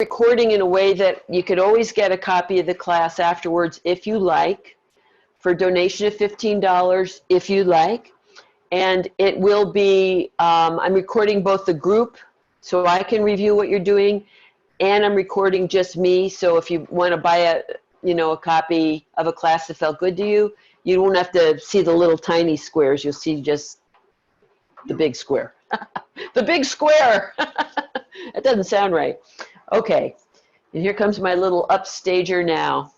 recording in a way that you could always get a copy of the class afterwards if you like, for a donation of $15 if you like. And it will be, I'm recording both the group so I can review what you're doing, and I'm recording just me. So if you want to buy a copy of a class that felt good to you, you won't have to see the little tiny squares. You'll see just the big square. The big square. That doesn't sound right. Okay. And here comes my little upstager now.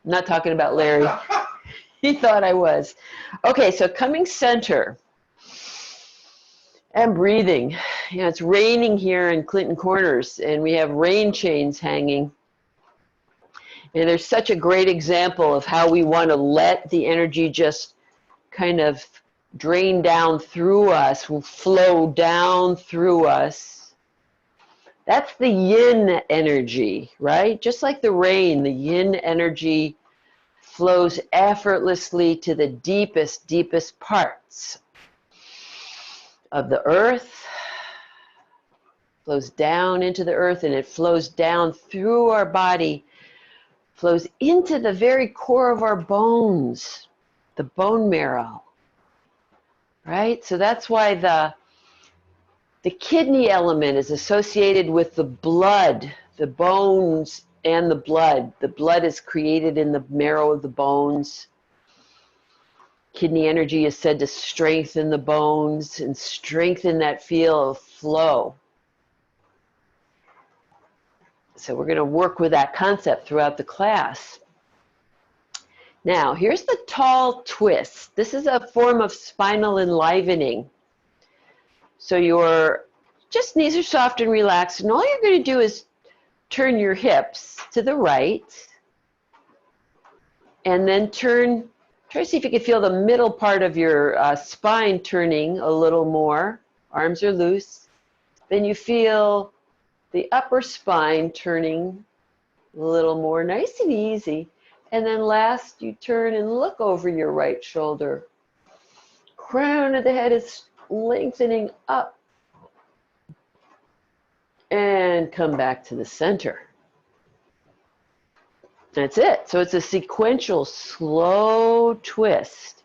I'm not talking about Larry. He thought I was. Okay, so coming center and breathing. You know, it's raining here in Clinton Corners, and we have rain chains hanging. And there's such a great example of how we want to let the energy just kind of drain down through us, will flow down through us. That's the yin energy, right? Just like the rain, the yin energy flows effortlessly to the deepest, deepest parts of the earth, flows down into the earth, and it flows down through our body, flows into the very core of our bones, the bone marrow, right? So that's why the kidney element is associated with the blood, the bones and the blood. The blood is created in the marrow of the bones. Kidney energy is said to strengthen the bones and strengthen that feel of flow. So we're going to work with that concept throughout the class. Now, here's the tall twist. This is a form of spinal enlivening. So your knees are soft and relaxed, and all you're going to do is turn your hips to the right, and then try to see if you can feel the middle part of your spine turning a little more. Arms are loose. Then you feel the upper spine turning a little more, nice and easy. And then last, you turn and look over your right shoulder. Crown of the head is lengthening up. And come back to the center. That's it. So it's a sequential, slow twist.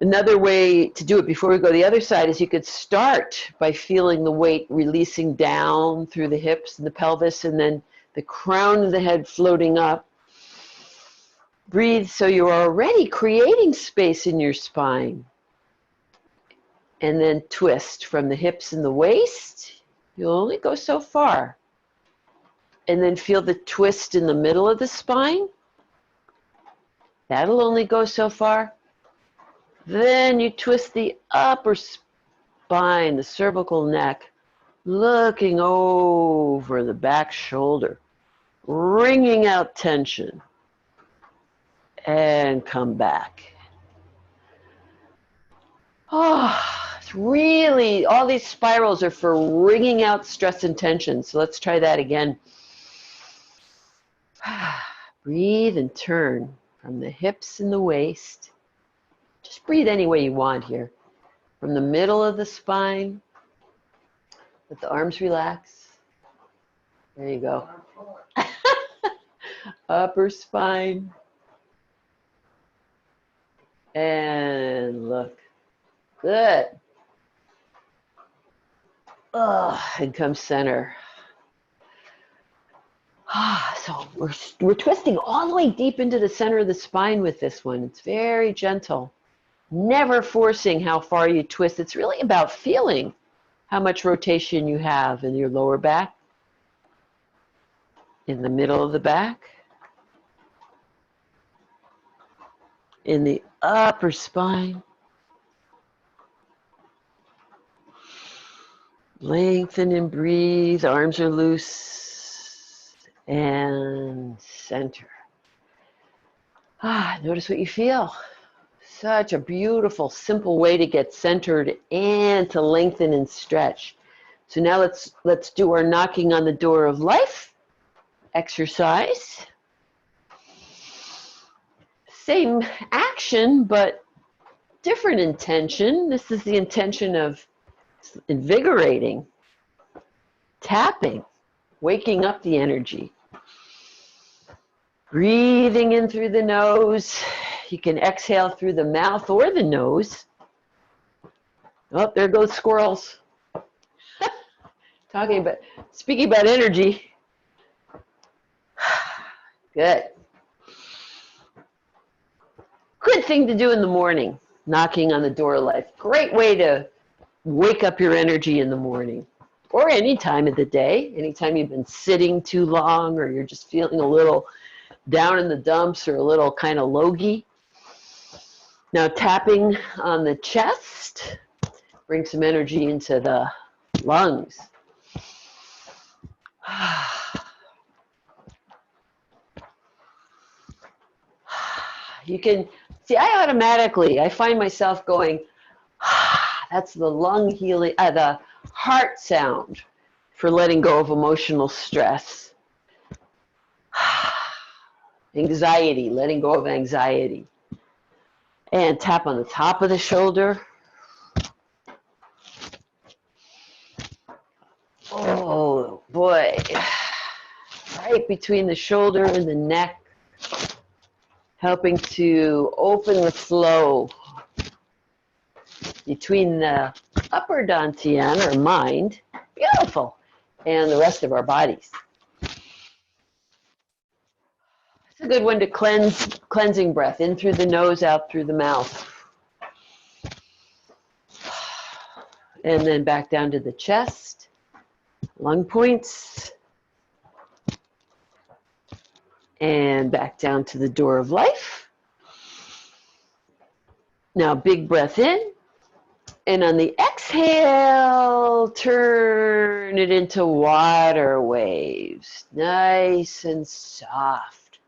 Another way to do it before we go to the other side is you could start by feeling the weight releasing down through the hips and the pelvis, and then the crown of the head floating up. Breathe so you're already creating space in your spine. And then twist from the hips and the waist. You'll only go so far. And then feel the twist in the middle of the spine. That'll only go so far. Then you twist the upper spine, the cervical neck, looking over the back shoulder, wringing out tension, and come back. It's really, all these spirals are for wringing out stress and tension. So let's try that again. Breathe and turn from the hips and the waist. Just breathe any way you want here. From the middle of the spine, let the arms relax. There you go. Upper spine. And look. Good. And come center. So we're twisting all the way deep into the center of the spine with this one. It's very gentle. Never forcing how far you twist. It's really about feeling how much rotation you have in your lower back, in the middle of the back, in the upper spine. Lengthen and breathe. Arms are loose. And center. Notice what you feel. Such a beautiful, simple way to get centered and to lengthen and stretch. So now let's do our knocking on the door of life exercise. Same action, but different intention. This is the intention of invigorating, tapping, waking up the energy. Breathing in through the nose. You can exhale through the mouth or the nose. Oh, there goes squirrels. Speaking about energy. Good. Good thing to do in the morning, knocking on the door of life. Great way to wake up your energy in the morning or any time of the day, anytime you've been sitting too long or you're just feeling a little down in the dumps or a little kind of logy. Now tapping on the chest, bring some energy into the lungs. You can see, I find myself going, that's the lung healing, the heart sound for letting go of emotional stress. Anxiety, letting go of anxiety. And tap on the top of the shoulder. Oh boy. Right between the shoulder and the neck. Helping to open the flow between the upper dantian, or mind, beautiful, and the rest of our bodies. It's a good one to cleansing breath, in through the nose, out through the mouth. And then back down to the chest, lung points, and back down to the door of life. Now big breath in, and on the exhale, turn it into water waves, nice and soft.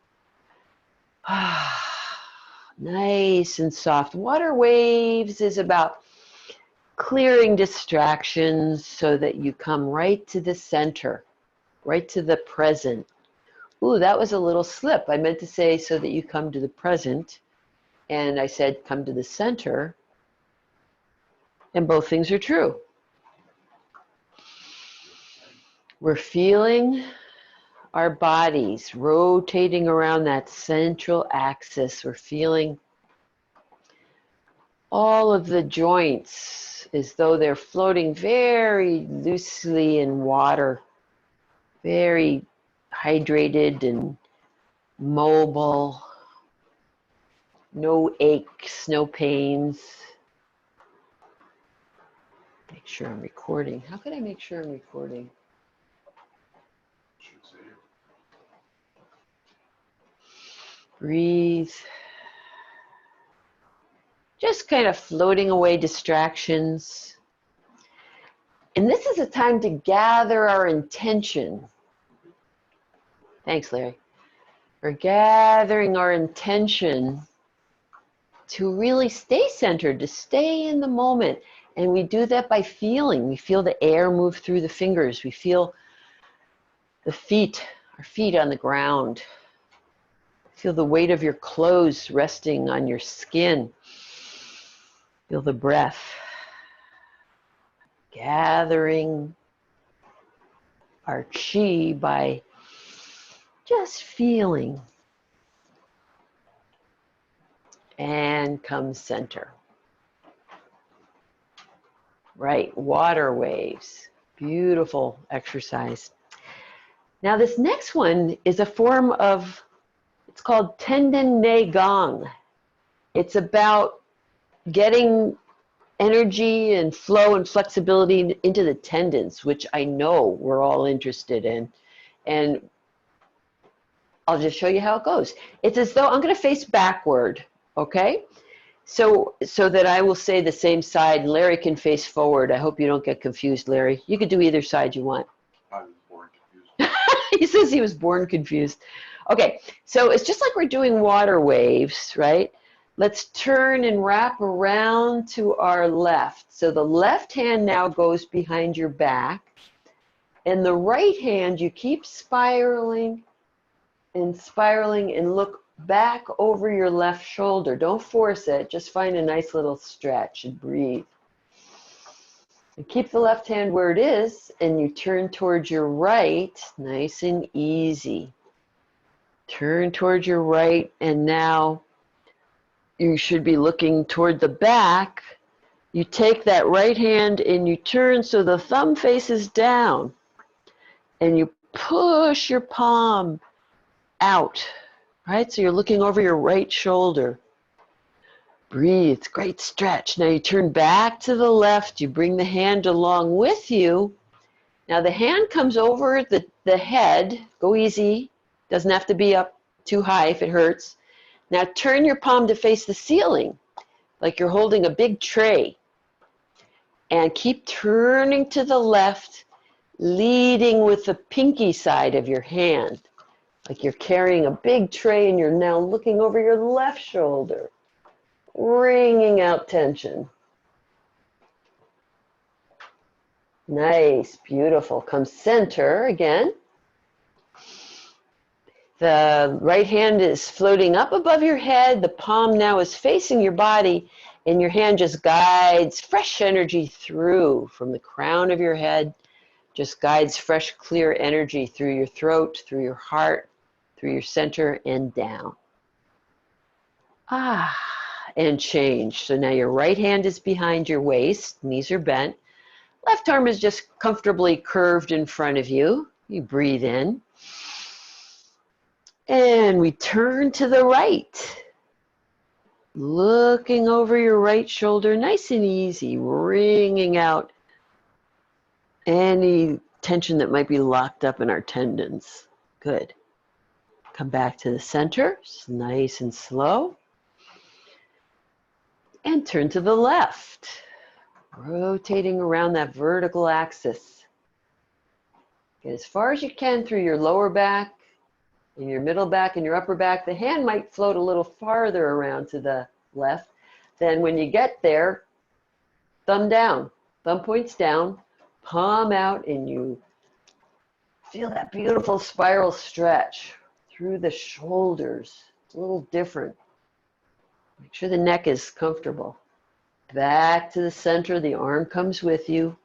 Nice and soft. Water waves is about clearing distractions so that you come right to the center, right to the present. Ooh, that was a little slip. I meant to say so that you come to the present, and I said come to the center, and both things are true. We're feeling our bodies rotating around that central axis. We're feeling all of the joints as though they're floating very loosely in water, very hydrated and mobile, no aches, no pains. Make sure I'm recording. How could I make sure I'm recording? Breathe. Just kind of floating away distractions. And this is a time to gather our intention. Thanks, Larry. We're gathering our intention to really stay centered, to stay in the moment. And we do that by feeling. We feel the air move through the fingers. We feel the feet, our feet on the ground. Feel the weight of your clothes resting on your skin. Feel the breath. Gathering our chi by just feeling. And come center. Right, water waves. Beautiful exercise. Now this next one is a form of, it's called Tendon Ne Gong. It's about getting energy and flow and flexibility into the tendons, which I know we're all interested in. And I'll just show you how it goes. It's as though I'm going to face backward, okay? So that I will say the same side, and Larry can face forward. I hope you don't get confused, Larry. You could do either side you want. I was born confused. He says he was born confused. Okay, so it's just like we're doing water waves, right? Let's turn and wrap around to our left. So the left hand now goes behind your back, and the right hand, you keep spiraling and look back over your left shoulder. Don't force it, just find a nice little stretch and breathe. Keep the left hand where it is, and you turn towards your right, nice and easy. Turn towards your right, and now you should be looking toward the back. You take that right hand and you turn so the thumb faces down, and you push your palm out, right? So you're looking over your right shoulder. Breathe, great stretch. Now you turn back to the left, you bring the hand along with you. Now the hand comes over the head, go easy, doesn't have to be up too high if it hurts. Now turn your palm to face the ceiling, like you're holding a big tray. And keep turning to the left, leading with the pinky side of your hand, like you're carrying a big tray and you're now looking over your left shoulder. Wringing out tension. Nice, beautiful. Come center again. The right hand is floating up above your head. The palm now is facing your body, and your hand just guides fresh energy through from the crown of your head. Just guides fresh, clear energy through your throat, through your heart, through your center, and down. And change. So now your right hand is behind your waist, knees are bent. Left arm is just comfortably curved in front of you. You breathe in. And we turn to the right. Looking over your right shoulder, nice and easy, wringing out any tension that might be locked up in our tendons. Good. Come back to the center, nice and slow. And turn to the left, rotating around that vertical axis. Get as far as you can through your lower back, in your middle back, and your upper back. The hand might float a little farther around to the left. Then when you get there, thumb down, thumb points down, palm out, and you feel that beautiful spiral stretch through the shoulders. It's a little different. Make sure the neck is comfortable. Back to the center, the arm comes with you.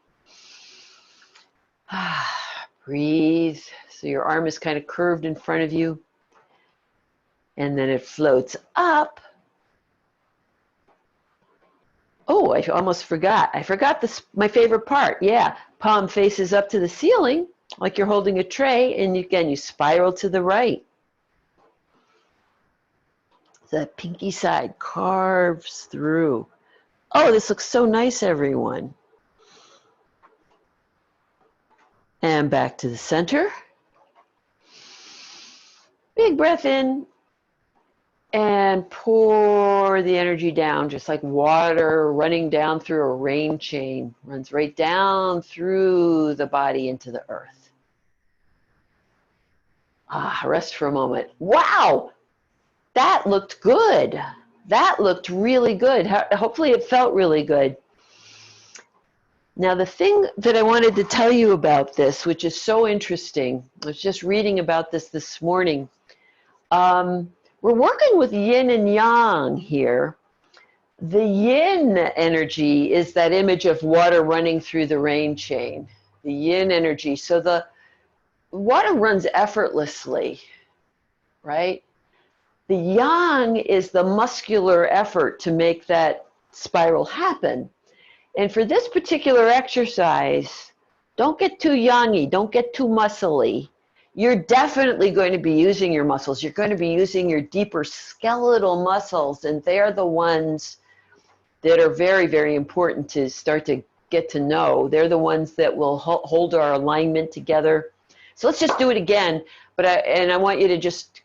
Breathe. So your arm is kind of curved in front of you. And then it floats up. Oh, I almost forgot. I forgot this, my favorite part. Yeah, palm faces up to the ceiling, like you're holding a tray, and again, you spiral to the right. The pinky side carves through. Oh, this looks so nice, everyone. And back to the center. Big breath in. And pour the energy down, just like water running down through a rain chain. Runs right down through the body into the earth. Rest for a moment. Wow! That looked good. That looked really good. Hopefully it felt really good. Now the thing that I wanted to tell you about this, which is so interesting, I was just reading about this morning. We're working with yin and yang here. The yin energy is that image of water running through the rain chain. The yin energy. So the water runs effortlessly, right? The yang is the muscular effort to make that spiral happen. And for this particular exercise, don't get too yangy, don't get too muscly. You're definitely going to be using your muscles. You're going to be using your deeper skeletal muscles, and they're the ones that are very, very important to start to get to know. They're the ones that will hold our alignment together. So let's just do it again. I want you to just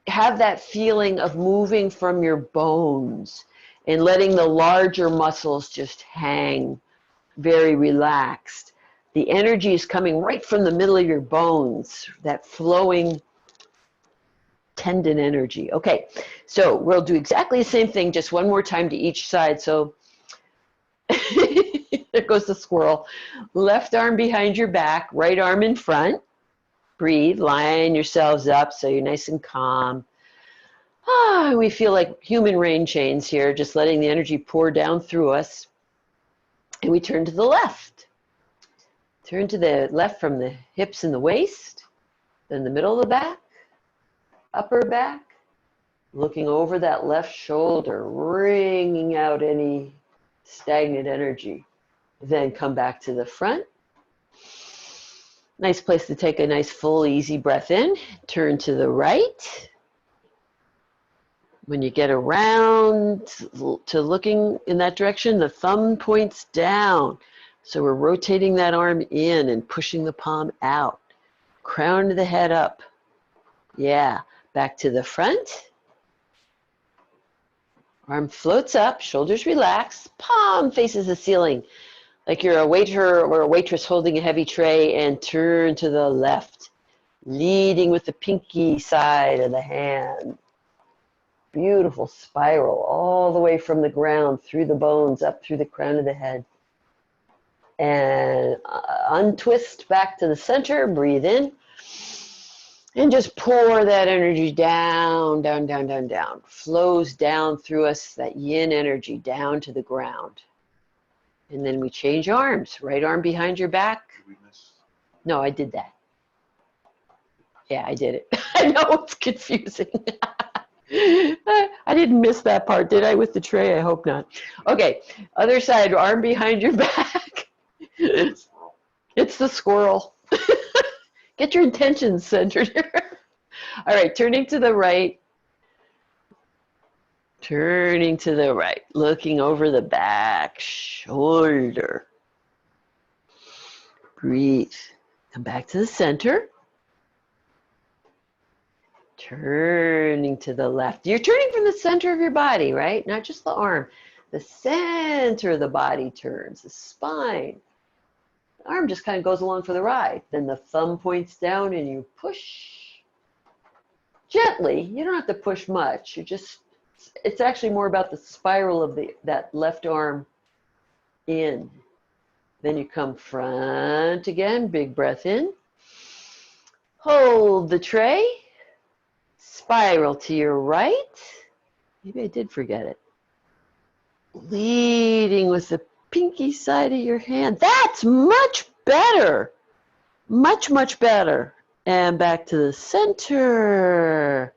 have that feeling of moving from your bones and letting the larger muscles just hang very relaxed. The energy is coming right from the middle of your bones, that flowing tendon energy. Okay, so we'll do exactly the same thing, just one more time to each side. So there goes the squirrel. Left arm behind your back, right arm in front. Breathe, line yourselves up so you're nice and calm. We feel like human rain chains here, just letting the energy pour down through us. And we turn to the left. Turn to the left from the hips and the waist, then the middle of the back, upper back, looking over that left shoulder, wringing out any stagnant energy. Then come back to the front. Nice place to take a nice full easy breath in. Turn to the right. When you get around to looking in that direction, the thumb points down. So we're rotating that arm in and pushing the palm out. Crown of the head up. Yeah, back to the front. Arm floats up, shoulders relax, palm faces the ceiling. Like you're a waiter or a waitress holding a heavy tray, and turn to the left, leading with the pinky side of the hand. Beautiful spiral all the way from the ground, through the bones, up through the crown of the head. And untwist back to the center, breathe in. And just pour that energy down, down, down, down, down. Flows down through us, that yin energy, down to the ground. And then we change arms. Right arm behind your back. Did we miss? No, I did that. Yeah, I did it. I know it's confusing. I didn't miss that part, did I, with the tray? I hope not. Okay, other side, arm behind your back. It's the squirrel. Get your intentions centered. All right, turning to the right. Turning to the right, looking over the back shoulder. Breathe. Come back to the center. Turning to the left. You're turning from the center of your body, right? Not just the arm. The center of the body turns, the spine. The arm just kind of goes along for the ride. Then the thumb points down and you push gently. You don't have to push much. It's actually more about the spiral of that left arm in. Then you come front again, big breath in. Hold the tray. Spiral to your right. Maybe I did forget it. Leading with the pinky side of your hand. That's much better. Much, much better. And back to the center.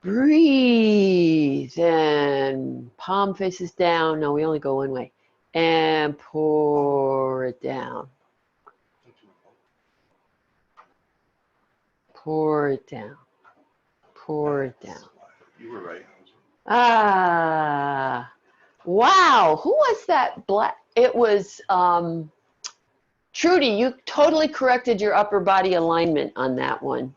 Breathe. And palm faces down. No, we only go one way. And pour it down. Pour it down. Pour it down. You were right. Ah, wow. Who was that black? It was Trudy. You totally corrected your upper body alignment on that one.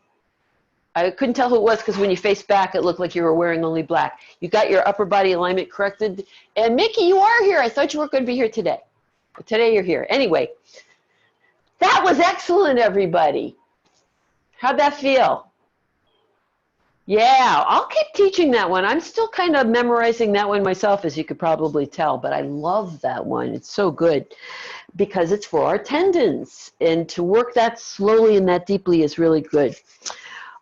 I couldn't tell who it was because when you faced back, it looked like you were wearing only black. You got your upper body alignment corrected. And Mickey, you are here. I thought you weren't going to be here today. But today you're here. Anyway, that was excellent, everybody. How'd that feel? Yeah, I'll keep teaching that one. I'm still kind of memorizing that one myself, as you could probably tell, but I love that one. It's so good because it's for our tendons, and to work that slowly and that deeply is really good.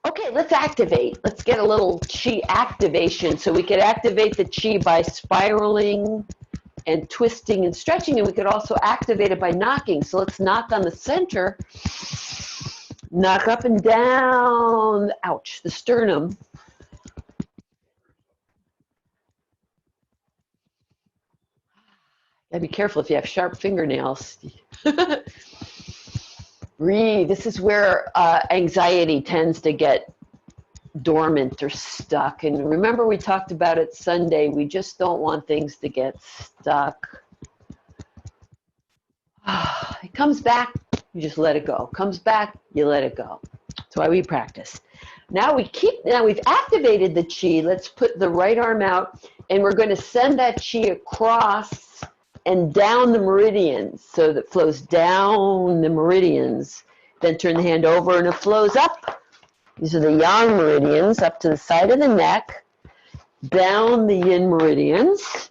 Okay, let's activate. Let's get a little chi activation. So we could activate the chi by spiraling and twisting and stretching, and we could also activate it by knocking. So let's knock on the center. Knock up and down, ouch, the sternum. Gotta be careful if you have sharp fingernails. Breathe. This is where anxiety tends to get dormant or stuck. And remember, we talked about it Sunday. We just don't want things to get stuck. It comes back, you just let it go. Comes back, you let it go. That's why we practice. Now we've activated the chi. Let's put the right arm out, and we're going to send that chi across and down the meridians, so that it flows down the meridians. Then turn the hand over and it flows up. These are the yang meridians, up to the side of the neck, down the yin meridians,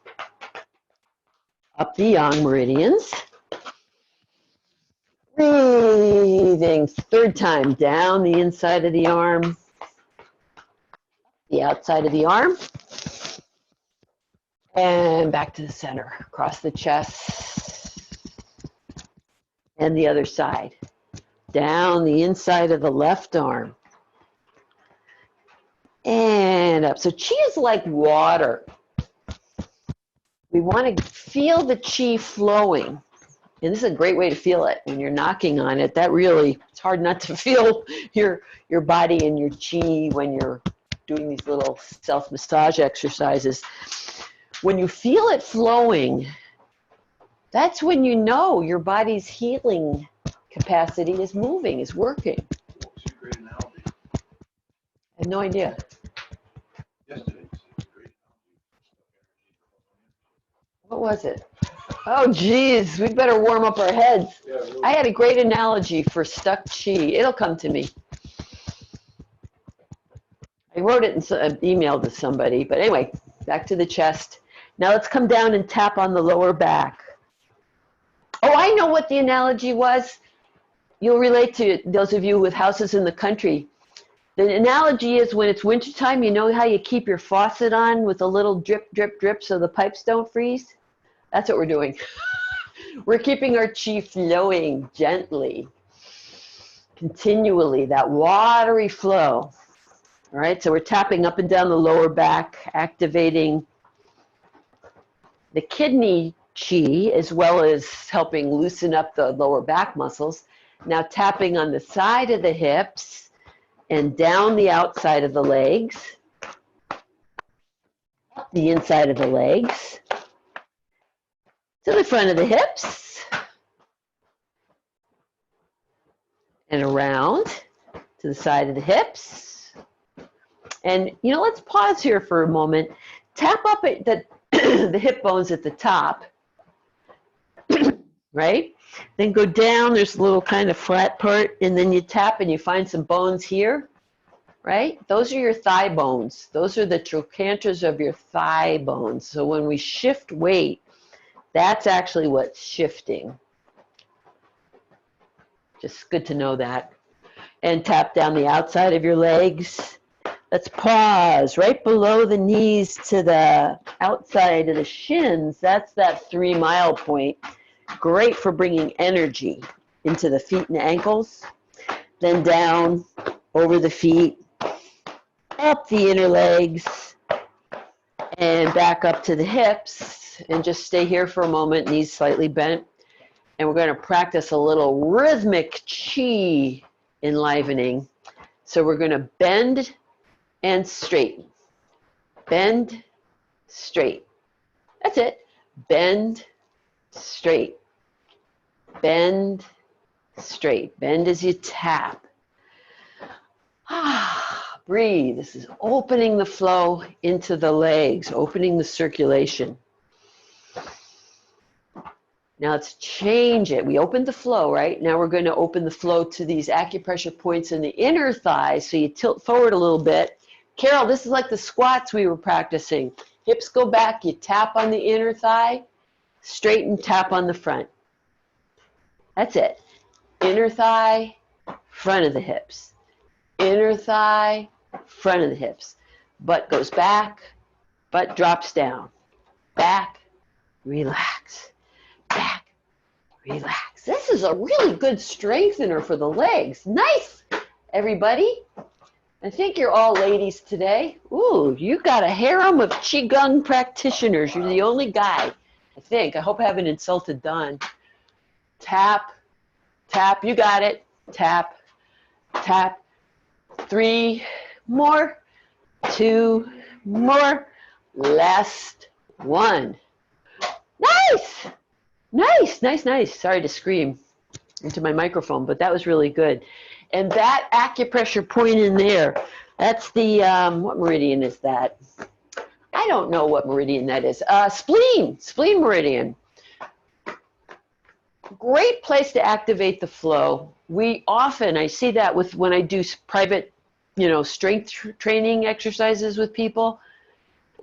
up the yang meridians. Breathing, third time, down the inside of the arm, the outside of the arm, and back to the center, across the chest, And the other side. Down the inside of the left arm. And up. So chi is like water. We want to feel the chi flowing. And this is a great way to feel it when you're knocking on it. That really, it's hard not to feel your body and your chi when you're doing these little self-massage exercises. When you feel it flowing, that's when you know your body's healing capacity is moving, is working. What was your great analogy? I have no idea. Yesterday, you said great analogy. What was it? Oh, geez, we better warm up our heads. Yeah, really. I had a great analogy for stuck chi. It'll come to me. I wrote it in an email to somebody, but anyway, back to the chest. Now let's come down and tap on the lower back. Oh, I know what the analogy was. You'll relate to it, those of you with houses in the country. The analogy is when it's wintertime, you know how you keep your faucet on with a little drip, drip, drip so the pipes don't freeze? That's what we're doing. We're keeping our chi flowing gently, continually, that watery flow. All right, so we're tapping up and down the lower back, activating the kidney chi as well as helping loosen up the lower back muscles. Now tapping on the side of the hips and down the outside of the legs, up the inside of the legs, to the front of the hips, and around to the side of the hips. And, you know, let's pause here for a moment. Tap up at the hip bones at the top, right? Then go down, there's a little kind of flat part, and then you tap and you find some bones here, right? Those are your thigh bones. Those are the trochanters of your thigh bones. So when we shift weight, that's actually what's shifting. Just good to know that. And tap down the outside of your legs. Let's pause right below the knees to the outside of the shins. That's that 3 mile point. Great for bringing energy into the feet and ankles. Then down over the feet, up the inner legs, and back up to the hips. And just stay here for a moment, knees slightly bent. And we're going to practice a little rhythmic chi enlivening. So we're going to bend and straighten. Bend, straight. That's it. Bend, straight. Bend, straight. Bend as you tap. Breathe. This is opening the flow into the legs, opening the circulation. Now let's change it. We opened the flow, right? Now we're going to open the flow to these acupressure points in the inner thighs. So you tilt forward a little bit. Carol, this is like the squats we were practicing. Hips go back, you tap on the inner thigh, straighten, tap on the front. That's it. Inner thigh, front of the hips. Inner thigh, front of the hips. Butt goes back, butt drops down. Back, relax. Back, relax. This is a really good strengthener for the legs. Nice, everybody. I think you're all ladies today. Ooh, you got a harem of Qigong practitioners. You're the only guy, I think. I hope I haven't insulted Don. Tap, tap, you got it. Tap, tap. 3 more, 2 more. Last one. Nice, nice, nice, nice. Sorry to scream into my microphone, but that was really good. And that acupressure point in there, that's the, what meridian is that? I don't know what meridian that is. Spleen meridian. Great place to activate the flow. I see that with when I do private, strength training exercises with people.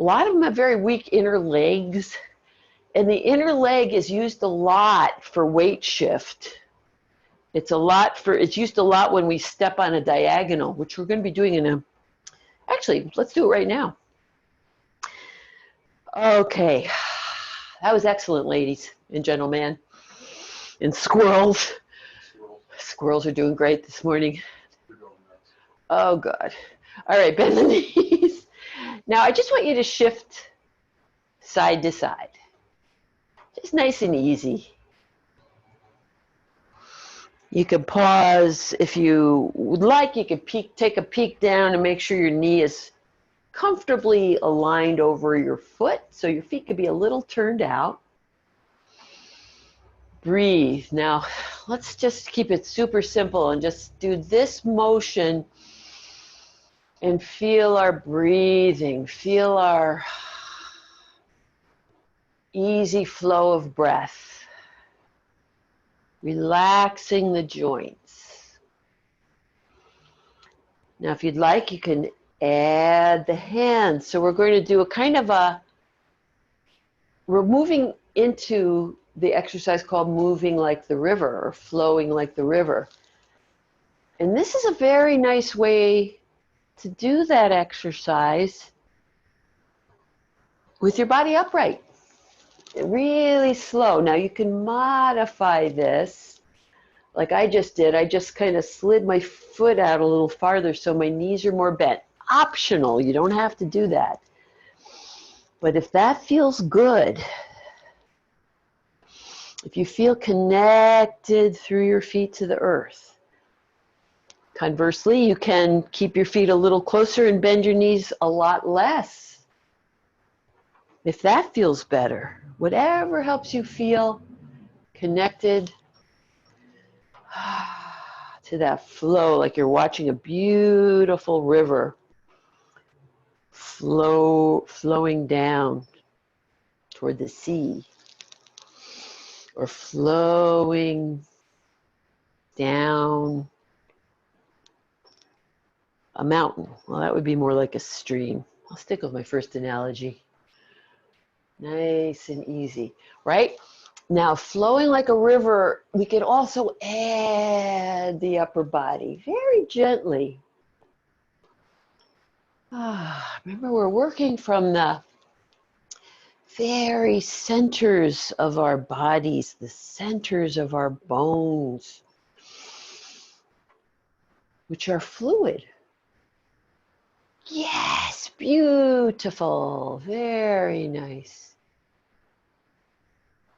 A lot of them have very weak inner legs. And the inner leg is used a lot for weight shift. It's used a lot when we step on a diagonal, which we're going to be doing actually, let's do it right now. Okay, that was excellent, ladies and gentlemen, and squirrels. Squirrels are doing great this morning. They're going nuts. Oh, God. All right, bend the knees. Now, I just want you to shift side to side. Just nice and easy. You could pause if you would like. You could take a peek down and make sure your knee is comfortably aligned over your foot, so your feet could be a little turned out. Breathe. Now, let's just keep it super simple and just do this motion and feel our breathing. Feel our easy flow of breath. Relaxing the joints. Now, if you'd like, you can add the hands. So we're going to do a kind of we're moving into the exercise called moving like the river or flowing like the river. And this is a very nice way to do that exercise with your body upright. Really slow. Now you can modify this like I just did. I just kind of slid my foot out a little farther so my knees are more bent. Optional. You don't have to do that. But if that feels good, if you feel connected through your feet to the earth, conversely, you can keep your feet a little closer and bend your knees a lot less. If that feels better, whatever helps you feel connected to that flow, like you're watching a beautiful river flowing down toward the sea, or flowing down a mountain. Well, that would be more like a stream. I'll stick with my first analogy. Nice and easy, right? Now, flowing like a river, we can also add the upper body very gently. Remember, we're working from the very centers of our bodies, the centers of our bones, which are fluid. Yes, beautiful, very nice.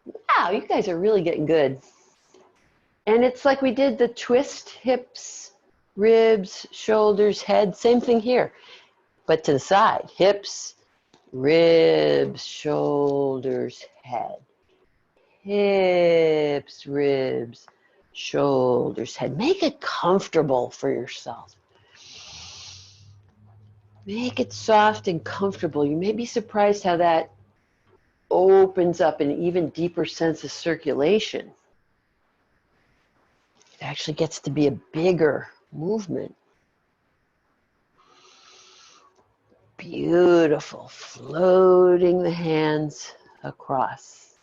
Wow, you guys are really getting good. And it's like we did the twist, hips, ribs, shoulders, head, same thing here, but to the side, hips, ribs, shoulders, head. Hips, ribs, shoulders, head. Make it comfortable for yourself. Make it soft and comfortable. You may be surprised how that opens up an even deeper sense of circulation. It actually gets to be a bigger movement. Beautiful. Floating the hands across.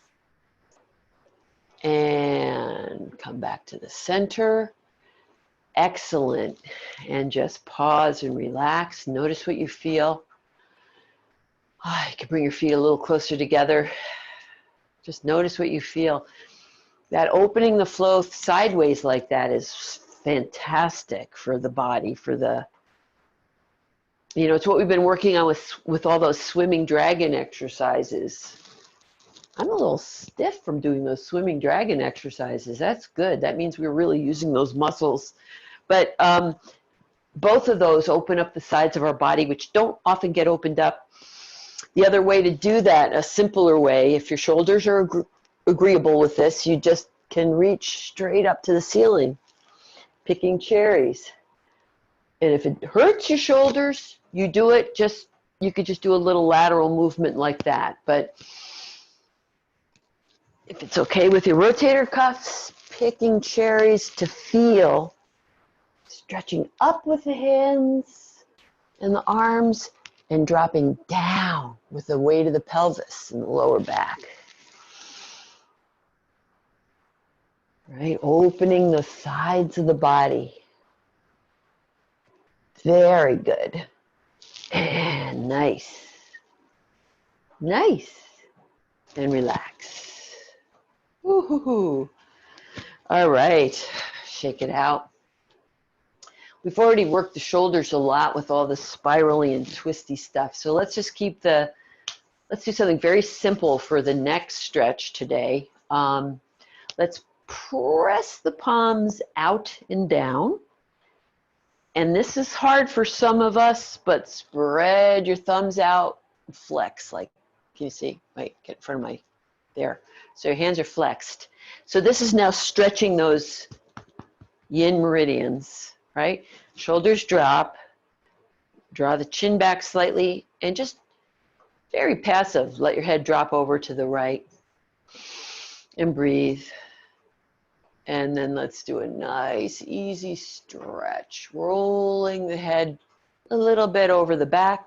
And come back to the center. Excellent. And just pause and relax. Notice what you feel. You can bring your feet a little closer together. Just notice what you feel. That opening the flow sideways like that is fantastic for the body, for the, it's what we've been working on with all those swimming dragon exercises. I'm a little stiff from doing those swimming dragon exercises. That's good. That means we're really using those muscles. But both of those open up the sides of our body, which don't often get opened up. The other way to do that, a simpler way, if your shoulders are agreeable with this, you just can reach straight up to the ceiling, picking cherries. And if it hurts your shoulders, you could just do a little lateral movement like that. But if it's okay with your rotator cuffs, picking cherries to feel, stretching up with the hands and the arms, and dropping down with the weight of the pelvis and the lower back. Right? Opening the sides of the body. Very good. And nice. Nice. And relax. Woo-hoo-hoo. All right. shake it out. We've already worked the shoulders a lot with all the spirally and twisty stuff. So let's just keep let's do something very simple for the next stretch today. Let's press the palms out and down. And this is hard for some of us, but spread your thumbs out, flex, like, can you see? Wait, get in front of there. So your hands are flexed. So this is now stretching those yin meridians, right? Shoulders drop, draw the chin back slightly, and just very passive, let your head drop over to the right and breathe. And then let's do a nice, easy stretch, rolling the head a little bit over the back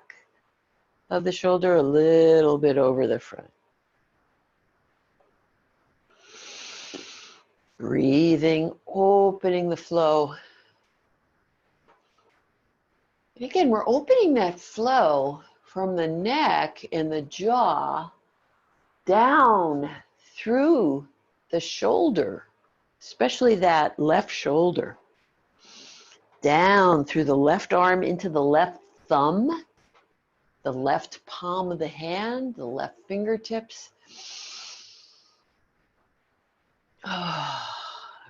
of the shoulder, a little bit over the front. Breathing, opening the flow. And again, we're opening that flow from the neck and the jaw down through the shoulder, especially that left shoulder, down through the left arm into the left thumb, the left palm of the hand, the left fingertips.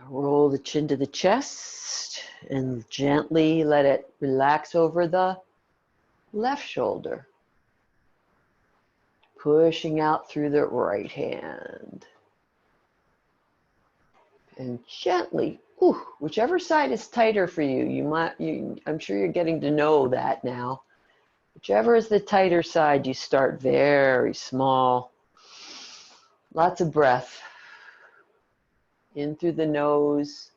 Roll the chin to the chest and gently let it relax over the left shoulder, pushing out through the right hand. And gently, whichever side is tighter for you, I'm sure you're getting to know that now. Whichever is the tighter side, you start very small. Lots of breath. In through the nose.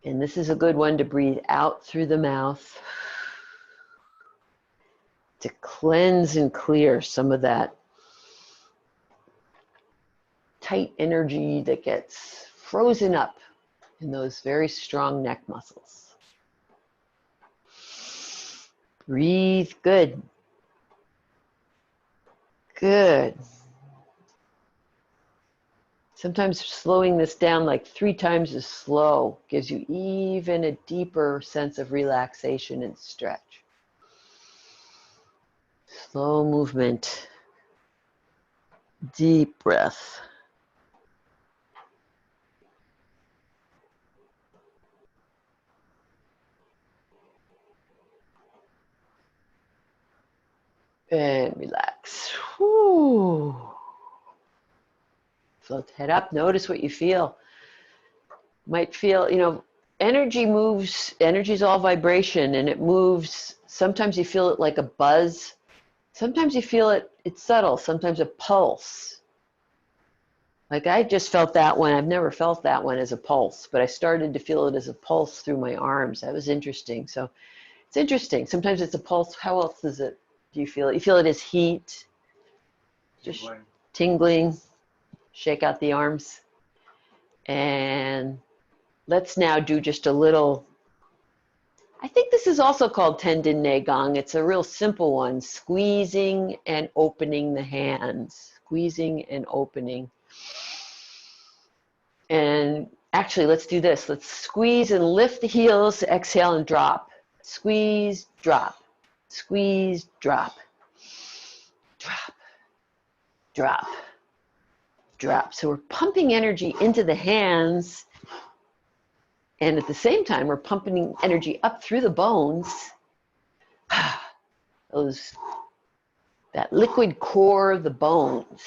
And this is a good one to breathe out through the mouth to cleanse and clear some of that tight energy that gets frozen up in those very strong neck muscles. Breathe, good. Good. Sometimes slowing this down like 3 times as slow gives you even a deeper sense of relaxation and stretch. Slow movement. Deep breath. And relax. Whew. Float the head up. Notice what you feel. Might feel, energy moves. Energy is all vibration, and it moves. Sometimes you feel it like a buzz. Sometimes you feel it's subtle. Sometimes a pulse. Like I just felt that one. I've never felt that one as a pulse, but I started to feel it as a pulse through my arms. That was interesting. So it's interesting. Sometimes it's a pulse. How else is it? Do you feel it? You feel it as heat? Just tingling. Shake out the arms. And let's now do just a little, I think this is also called tendon neigong. It's a real simple one. Squeezing and opening the hands. Squeezing and opening. And actually, let's do this. Let's squeeze and lift the heels, exhale and drop. Squeeze, drop. Squeeze, drop. Drop. Drop. Drop. So we're pumping energy into the hands, and at the same time we're pumping energy up through the bones. That liquid core of the bones.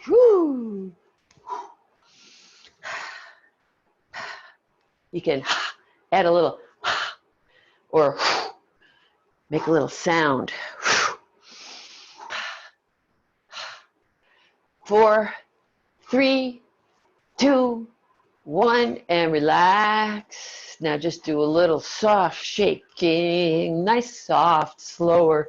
Whew. You can add a little or make a little sound. 4, 3, 2, 1, and relax. Now just do a little soft shaking, nice, soft, slower.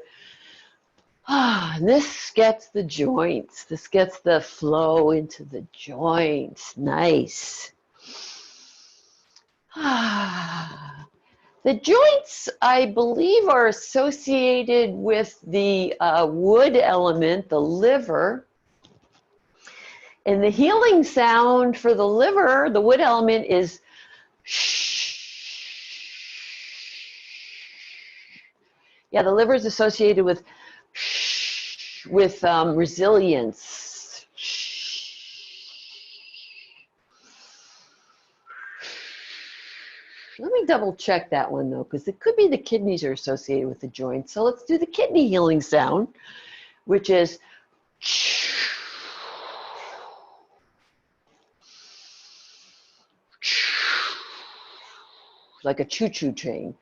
And this gets the joints. This gets the flow into the joints. Nice. The joints, I believe, are associated with the wood element, the liver. And the healing sound for the liver, the wood element, is Yeah, the liver is associated with resilience. Let me double check that one though, because it could be the kidneys are associated with the joints. So let's do the kidney healing sound, which is like a choo-choo train.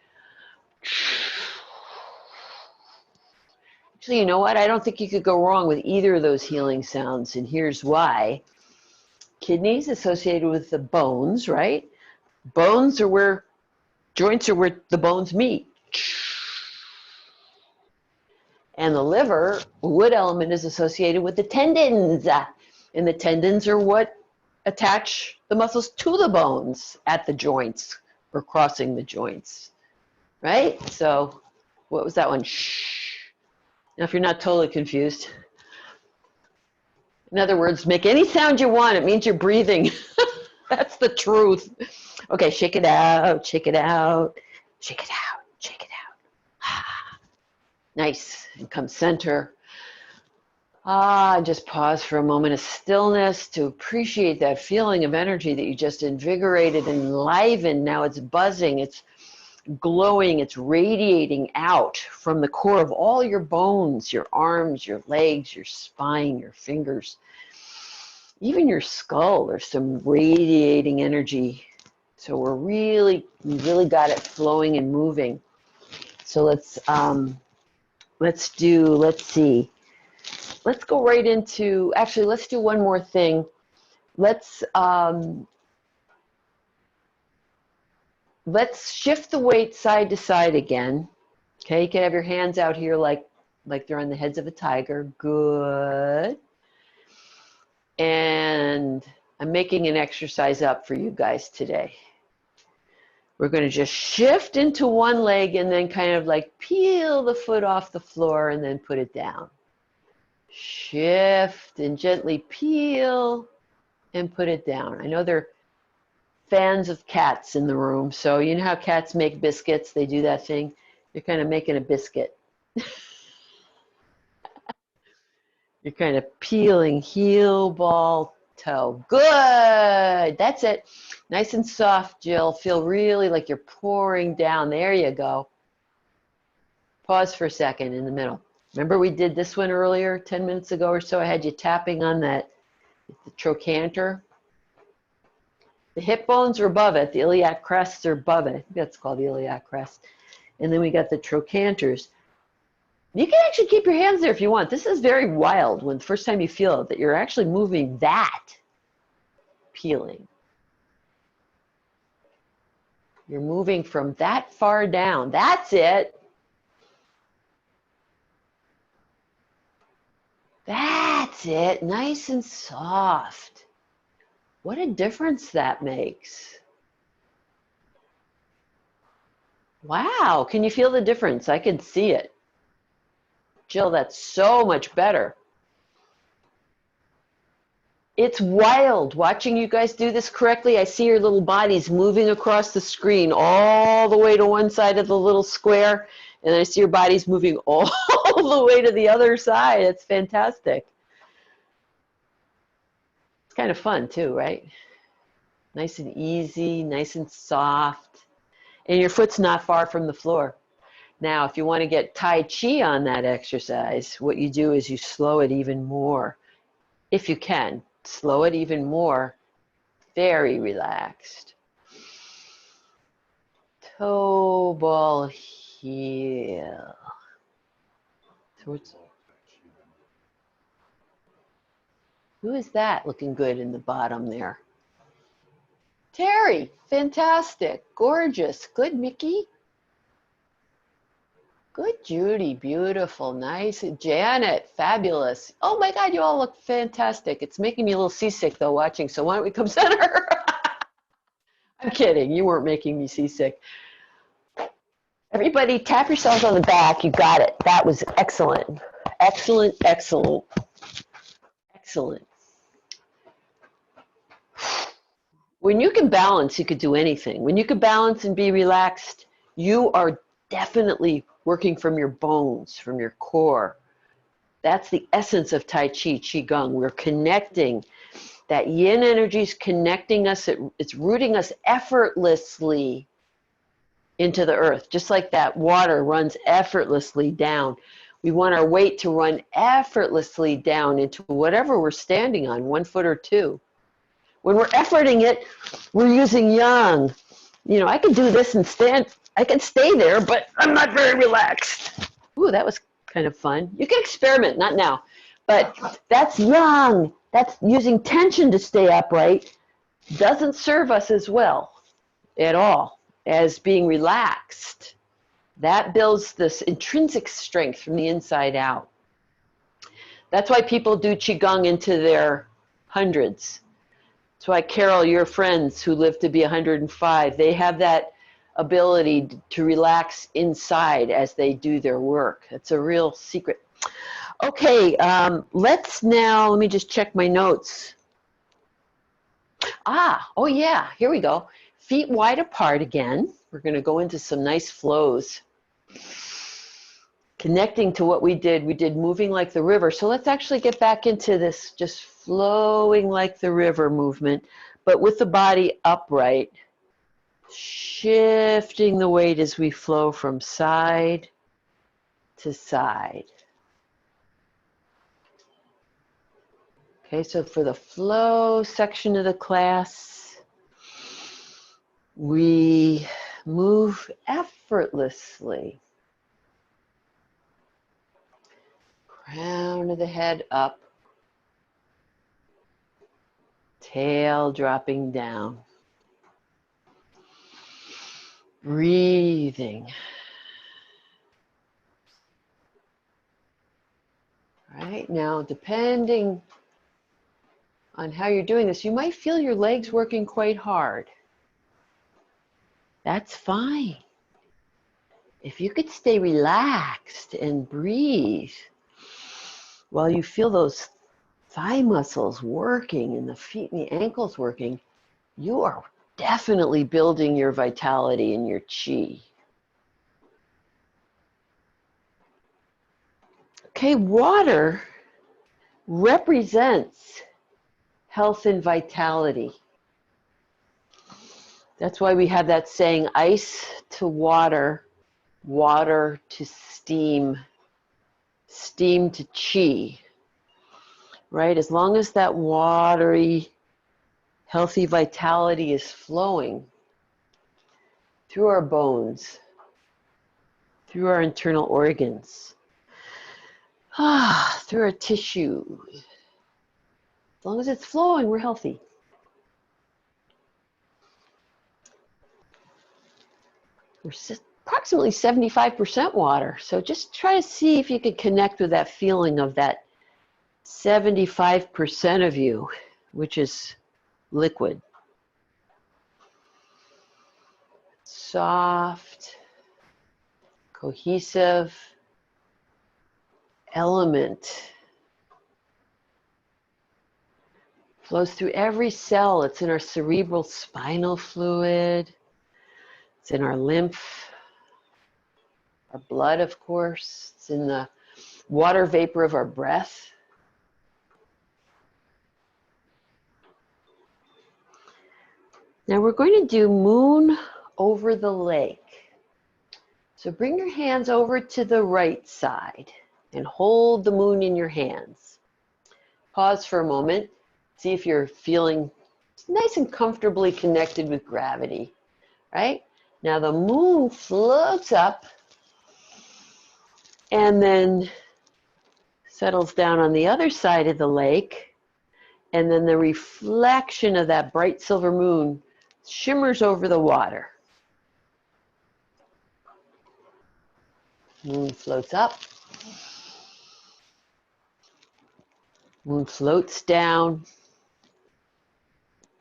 Actually, you know what? I don't think you could go wrong with either of those healing sounds, and here's why. Kidneys associated with the bones, right? Bones are where, joints are where the bones meet. And the liver, wood element, is associated with the tendons. And the tendons are what attach the muscles to the bones at the joints or crossing the joints, right? So what was that one? Shh. Now, if you're not totally confused, in other words, make any sound you want. It means you're breathing. That's the truth. Okay, shake it out, shake it out, shake it out, shake it out. Nice. And come center. Just pause for a moment of stillness to appreciate that feeling of energy that you just invigorated and enlivened. Now it's buzzing, it's glowing, it's radiating out from the core of all your bones, your arms, your legs, your spine, your fingers, even your skull. There's some radiating energy. So we really got it flowing and moving. So let's see. Let's go right into, actually, let's do one more thing. Let's shift the weight side to side again. Okay, you can have your hands out here like they're on the heads of a tiger. Good. And I'm making an exercise up for you guys today. We're going to just shift into one leg and then kind of like peel the foot off the floor and then put it down. Shift and gently peel and put it down. I know there are fans of cats in the room, so you know how cats make biscuits? They do that thing. You're kind of making a biscuit. You're kind of peeling heel, ball, toe. Good. That's it. Nice and soft, Jill. Feel really like you're pouring down. There you go. Pause for a second in the middle. Remember we did this one earlier, 10 minutes ago or so? I had you tapping on the trochanter. The hip bones are above it. The iliac crests are above it. I think that's called the iliac crest. And then we got the trochanters. You can actually keep your hands there if you want. This is very wild when the first time you feel it, that you're actually moving that peeling. You're moving from that far down. That's it. That's it. Nice and soft. What a difference that makes. Wow. Can you feel the difference? I can see it. Jill, that's so much better. It's wild watching you guys do this correctly. I see your little bodies moving across the screen all the way to one side of the little square, and I see your bodies moving all the way to the other side. It's fantastic. It's kind of fun too, right? Nice and easy, nice and soft. And your foot's not far from the floor. Now, if you want to get Tai Chi on that exercise, what you do is you slow it even more. If you can, slow it even more. Very relaxed. Toe, ball, heel. Who is that looking good in the bottom there? Terry, fantastic, gorgeous. Good, Mickey. Good, Judy, beautiful, nice. Janet, fabulous. Oh my God, you all look fantastic. It's making me a little seasick though watching, so why don't we come center? I'm kidding, you weren't making me seasick. Everybody tap yourselves on the back, you got it. That was excellent. Excellent, excellent, excellent. When you can balance, you could do anything. When you can balance and be relaxed, you are definitely working from your bones, from your core. That's the essence of Tai Chi, Qigong. We're connecting. That yin energy is connecting us. It's rooting us effortlessly into the earth, just like that water runs effortlessly down. We want our weight to run effortlessly down into whatever we're standing on, 1 foot or 2. When we're efforting it, we're using yang. You know, I can do this and stand, I can stay there, but I'm not very relaxed. Ooh, that was kind of fun. You can experiment, not now, but that's yang. That's using tension to stay upright. Doesn't serve us as well at all as being relaxed. That builds this intrinsic strength from the inside out. That's why people do Qigong into their hundreds. That's why, Carol, your friends who live to be 105, they have that ability to relax inside as they do their work. It's a real secret. Okay, let me just check my notes. Oh yeah, here we go. Feet wide apart again. We're going to go into some nice flows. Connecting to what we did moving like the river. So let's actually get back into this just flowing like the river movement, but with the body upright, shifting the weight as we flow from side to side. Okay, so for the flow section of the class, we move effortlessly. Crown of the head up, tail dropping down. Breathing. Right now, depending on how you're doing this, you might feel your legs working quite hard. That's fine. If you could stay relaxed and breathe while you feel those thigh muscles working and the feet and the ankles working, you are definitely building your vitality and your chi. Okay, water represents health and vitality. That's why we have that saying, ice to water, water to steam, steam to chi, right? As long as that watery, healthy vitality is flowing through our bones, through our internal organs, through our tissue. As long as it's flowing, we're healthy. We're approximately 75% water. So just try to see if you can connect with that feeling of that 75% of you, which is liquid. Soft, cohesive element. Flows through every cell. It's in our cerebral spinal fluid. It's in our lymph, our blood, of course. It's in the water vapor of our breath. Now we're going to do moon over the lake. So bring your hands over to the right side and hold the moon in your hands. Pause for a moment. See if you're feeling nice and comfortably connected with gravity, right? Now the moon floats up and then settles down on the other side of the lake, and then the reflection of that bright silver moon shimmers over the water. Moon floats up. Moon floats down.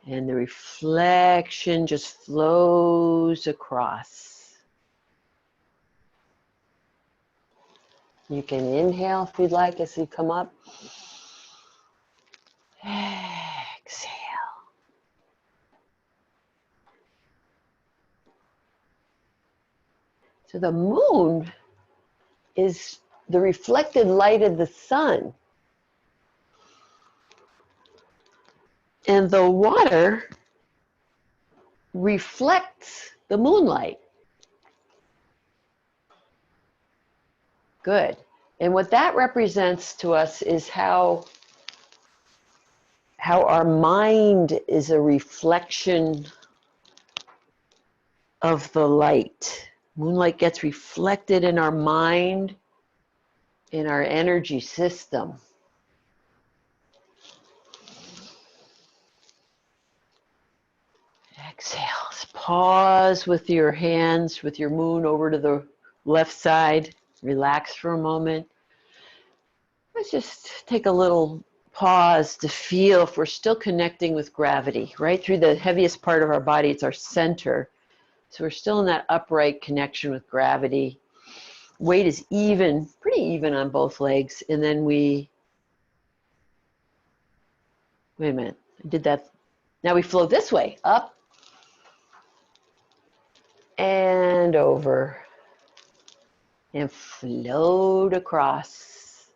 And the reflection just flows across. You can inhale if you'd like as you come up. Exhale. So the moon is the reflected light of the sun. And the water reflects the moonlight. Good. And what that represents to us is how our mind is a reflection of the light. Moonlight gets reflected in our mind, in our energy system. Exhale. Pause with your hands, with your moon over to the left side. Relax for a moment. Let's just take a little pause to feel if we're still connecting with gravity, right through the heaviest part of our body. It's our center. So we're still in that upright connection with gravity. Weight is even, pretty even on both legs. And then wait a minute, I did that. Now we flow this way, up and over and float across,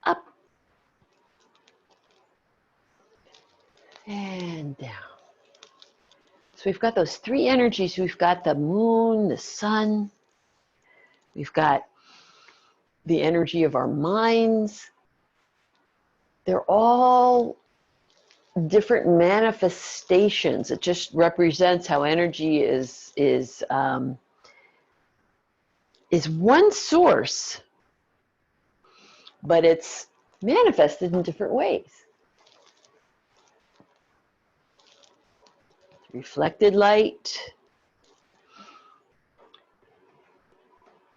up and down. So we've got those three energies. We've got the moon, the sun. We've got the energy of our minds. They're all different manifestations. It just represents how energy is one source, but it's manifested in different ways. Reflected light.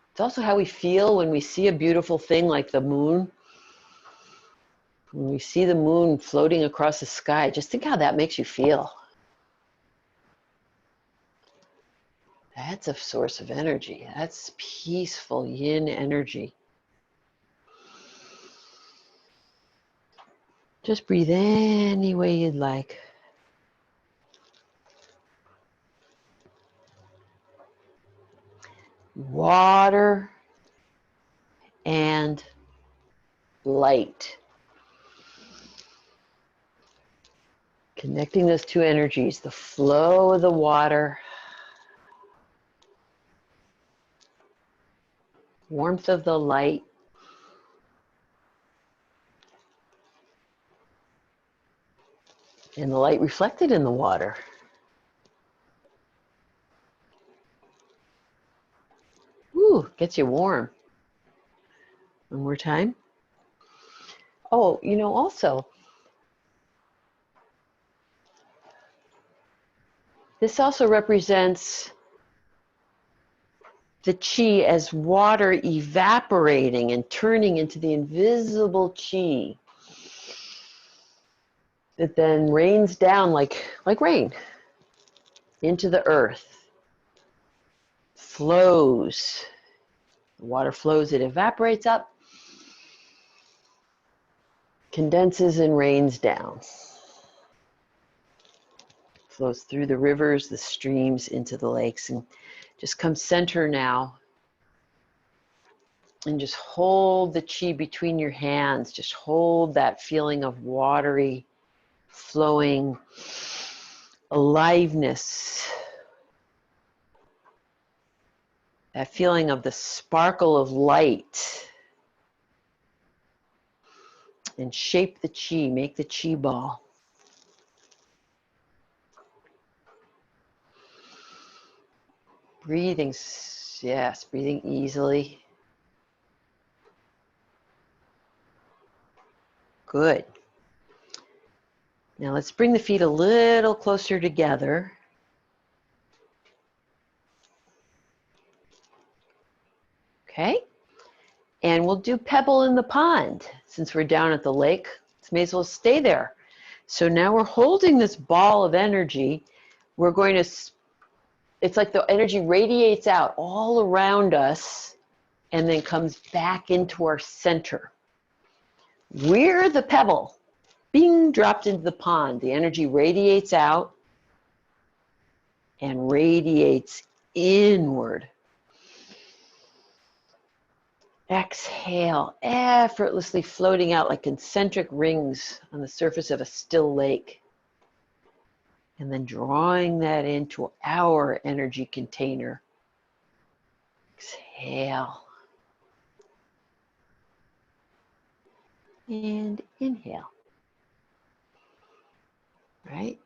It's also how we feel when we see a beautiful thing like the moon. When we see the moon floating across the sky, just think how that makes you feel. That's a source of energy. That's peaceful yin energy. Just breathe any way you'd like. Water and light. Connecting those two energies, the flow of the water, warmth of the light, and the light reflected in the water. Ooh, gets you warm. One more time. Oh, also, this also represents the chi as water evaporating and turning into the invisible chi that then rains down like rain into the earth. Flows. The water flows, it evaporates up, condenses and rains down. Flows through the rivers, the streams, into the lakes. And just come center now. And just hold the chi between your hands. Just hold that feeling of watery, flowing aliveness. That feeling of the sparkle of light. And shape the chi, make the chi ball. Breathing, yes, breathing easily. Good. Now let's bring the feet a little closer together. Okay. And we'll do Pebble in the pond. Since we're down at the lake, may as well stay there. So now we're holding this ball of energy. We're going to, it's like the energy radiates out all around us and then comes back into our center. We're the pebble being dropped into the pond. The energy radiates out and radiates inward. Exhale, effortlessly floating out like concentric rings on the surface of a still lake. And then drawing that into our energy container. Exhale. And inhale. Right?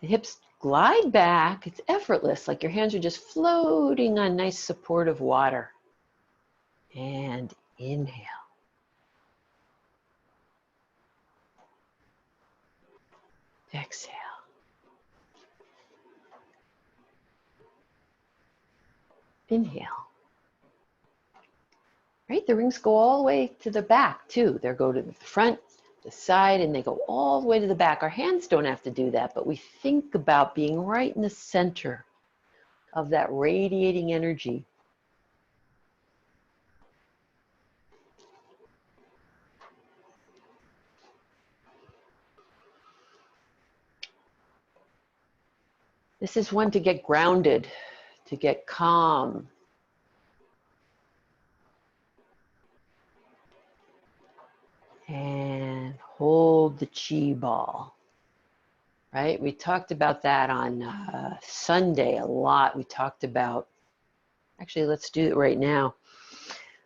The hips glide back. It's effortless, like your hands are just floating on nice supportive water. And inhale. Exhale. Inhale. Right? The rings go all the way to the back too. They go to the front, the side, and they go all the way to the back. Our hands don't have to do that, but we think about being right in the center of that radiating energy. This is one to get grounded, to get calm. And hold the chi ball. Right? We talked about that on Sunday a lot. We talked about, actually, let's do it right now.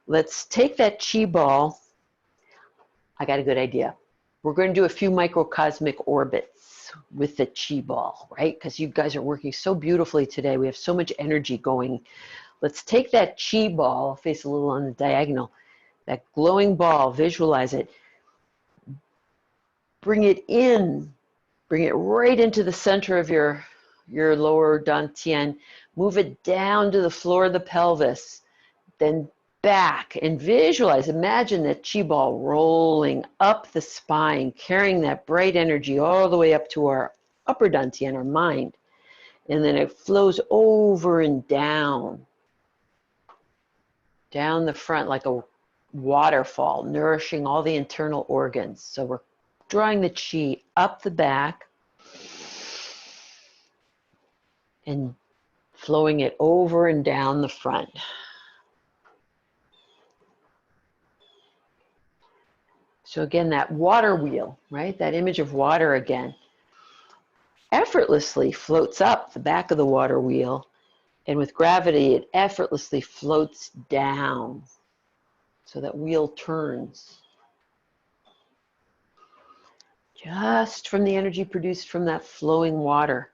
Let's take that chi ball. I got a good idea. We're going to do a few microcosmic orbits with the chi ball, right? Because you guys are working so beautifully today. We have so much energy going. Let's take that chi ball, face a little on the diagonal, that glowing ball, visualize it. Bring it in. Bring it right into the center of your lower dantian. Move it down to the floor of the pelvis. Then back and visualize, imagine that chi ball rolling up the spine, carrying that bright energy all the way up to our upper dantian, our mind. And then it flows over and down the front like a waterfall, nourishing all the internal organs. So we're drawing the chi up the back and flowing it over and down the front. So again, that water wheel, right? That image of water again, effortlessly floats up the back of the water wheel. And with gravity, it effortlessly floats down. So that wheel turns. Just from the energy produced from that flowing water.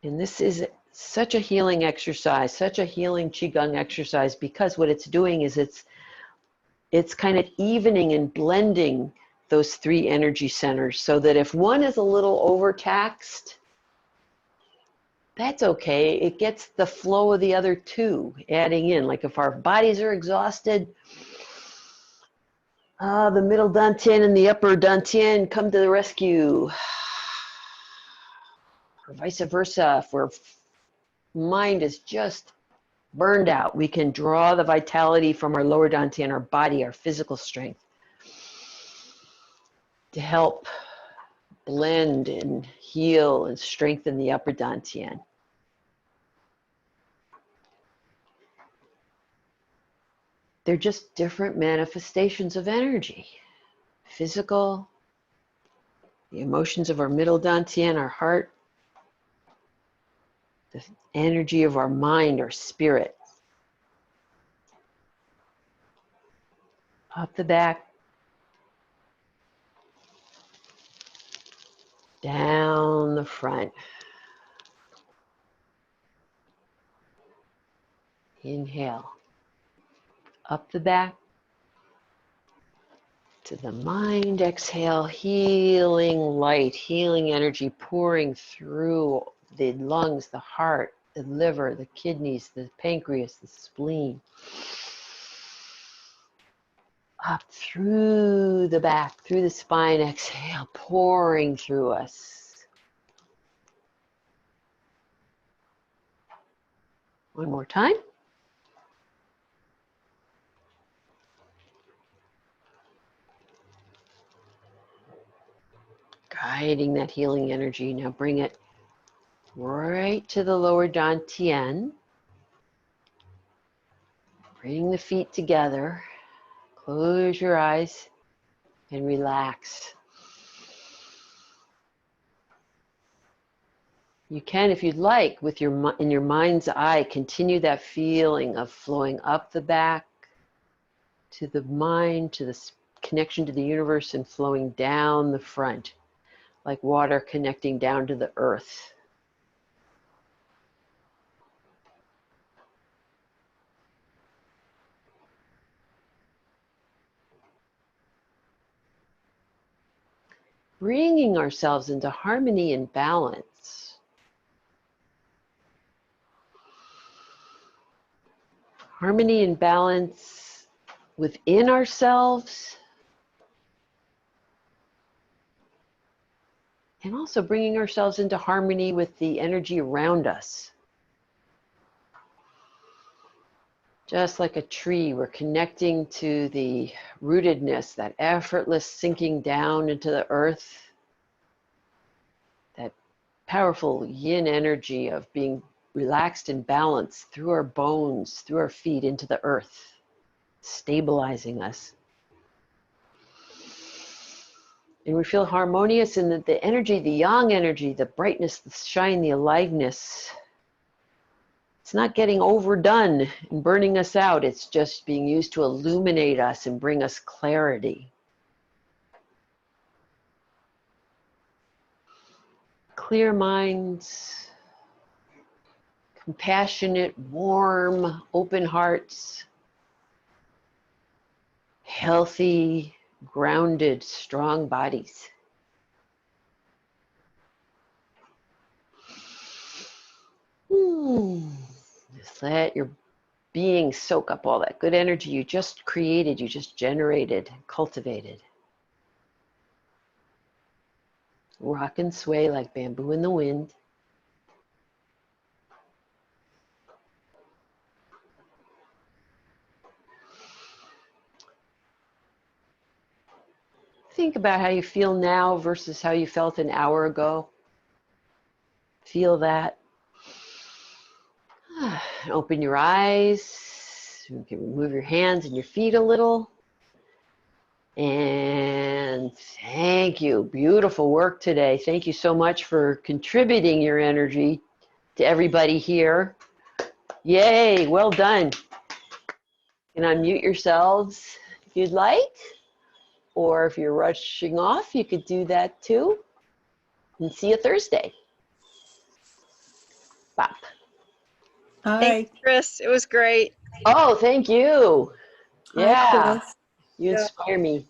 And this is such a healing exercise, such a healing Qigong exercise, because what it's doing is it's kind of evening and blending those three energy centers, so that if one is a little overtaxed, that's okay. It gets the flow of the other two adding in. Like if our bodies are exhausted, the middle dantian and the upper dantian come to the rescue. Or vice versa, if our mind is just burned out, we can draw the vitality from our lower dantian, our body, our physical strength, to help blend and heal and strengthen the upper dantian. They're just different manifestations of energy. Physical, the emotions of our middle dantian, our heart, the energy of our mind, our spirit. Up the back, down the front. Inhale. Up the back to the mind. Exhale, healing light, healing energy pouring through the lungs, the heart, the liver, the kidneys, the pancreas, the spleen. Up through the back, through the spine. Exhale, pouring through us. One more time. Guiding that healing energy. Now bring it right to the lower dantian. Bring the feet together. Close your eyes and relax. You can, if you'd like, with in your mind's eye, continue that feeling of flowing up the back to the mind, to the connection to the universe, and flowing down the front, like water connecting down to the earth. Bringing ourselves into harmony and balance. Harmony and balance within ourselves, and also bringing ourselves into harmony with the energy around us. Just like a tree, we're connecting to the rootedness, that effortless sinking down into the earth, that powerful yin energy of being relaxed and balanced through our bones, through our feet into the earth, stabilizing us. And we feel harmonious in the energy, the yang energy, the brightness, the shine, the aliveness. It's not getting overdone and burning us out. It's just being used to illuminate us and bring us clarity. Clear minds, compassionate, warm, open hearts, healthy, grounded, strong bodies. Just let your being soak up all that good energy you just created, you just generated, cultivated. Rock and sway like bamboo in the wind. Think about how you feel now versus how you felt an hour ago. Feel that. Open your eyes. You can move your hands and your feet a little. And thank you. Beautiful work today. Thank you so much for contributing your energy to everybody here. Yay, well done. You can unmute yourselves if you'd like. Or if you're rushing off, you could do that too. And see you Thursday. Bop. Hi. Thanks, Chris. It was great. Oh, thank you. Hi, Yeah, Chris. you Yeah. inspire me.